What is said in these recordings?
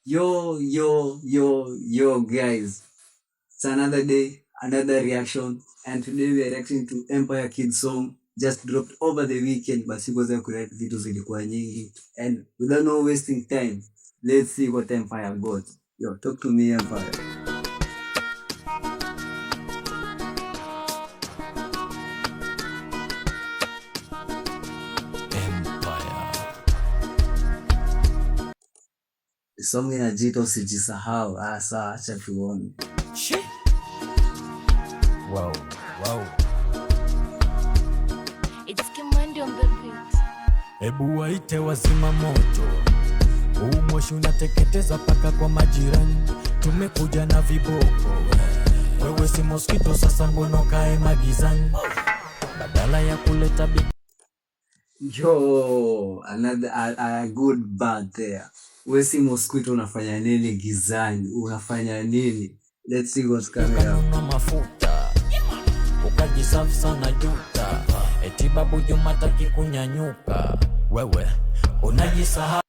Yo, guys. It's another day, another reaction, and today we are reacting to Empire Kid song just dropped over the weekend, but sikuweza kureact vitu zilikuwa nyingi. And without no wasting time, let's see what Empire got. Yo, talk to me, Empire. Song inajiita Usijisahau. Sawa, acha tuone. Wow. It's Kimandi on the beat. Ebu waite wazima moto, huu moshi unateketeza paka kwa majirani. Tumekuja na viboko, wewe si mosquito, sasa mbono kae magizani, badala ya kuleta Yo, another a good band there. Wewe si mosquito, unafanya nini gizani? Unafanya nini? Let's see what's coming up. Mafuta ukajisafu sana juta, eti babu Juma taki kunyanyuka, wewe unajisahau.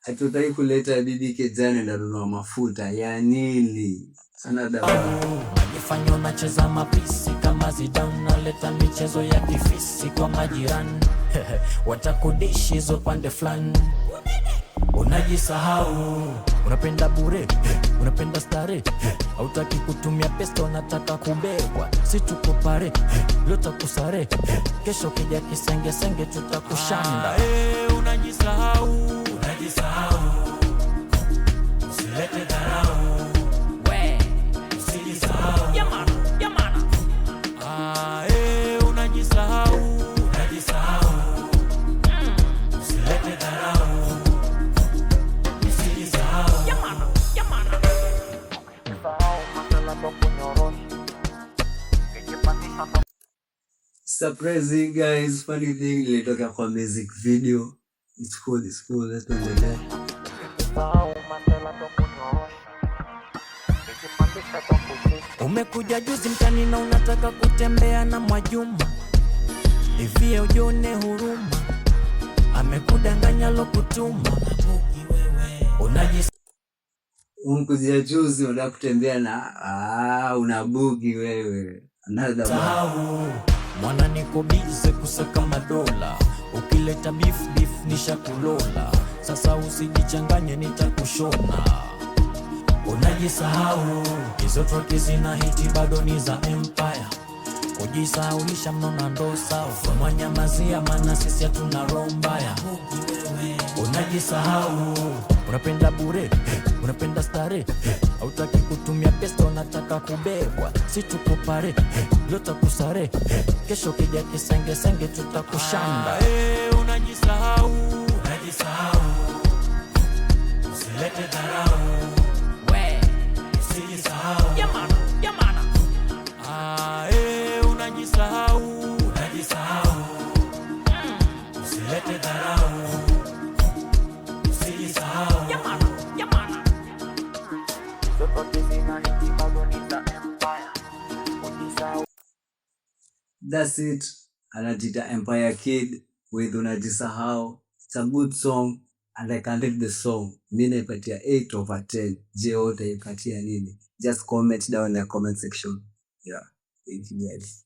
Hatutaki kuleta bibi kijana na nunua mafuta ya nini? Sana dawa. Najifanya unacheza mapisi kama Zidane, naleta michezo ya kifisi kwa majirani. Watakudishi hizo pande fulani. Unajisahau, unapenda bure, unapenda stare, hautaki kutumia pesa, unataka kubebwa. Si tuko pare, leo takusare, kesho kija kisenge senge tutakushanda. Unajisahau, usilete dharau, we usijisahau. Yamana unajisahau, usilete dharau. Surprising, guys. Funny thing, ilitoka kwa music video. It's cool. Let's endelea. Umekuja juzi mtani na unataka kutembea na Mwajuma, hivi ujione huruma, amekudanganya lokutuma. Umekuja juzi unataka kutembea na unabugi wewe. Another one. Mwana niko bize kusaka madola, ukileta beef nishakulola, sasa usijichanganye nitakushona. Unajisahau, hizo troki zina hiti bado ni za Empire. Kujisahaulisha mnona ndo sawa, mwanyamazia maana sisi hatuna roho mbaya. Unajisahau, unapenda bure, unapenda stare, hautaki kutumia pesa, unataka kubebwa. Si tuko pare, leo takusare, kesho kija kisenge senge tutakushanda. Unajisahau, usilete dharau, we usijisahau. Yamana unajisahau, usilete dharau, usijisahau. Yamana That's it. Anajiita Empire Kid with Unajisahau. It's a good song and I can rate the song. Mimi naipatia 8/10. Je, wote utaipatia nini? Just comment down in the comment section. Yeah. Thank you guys.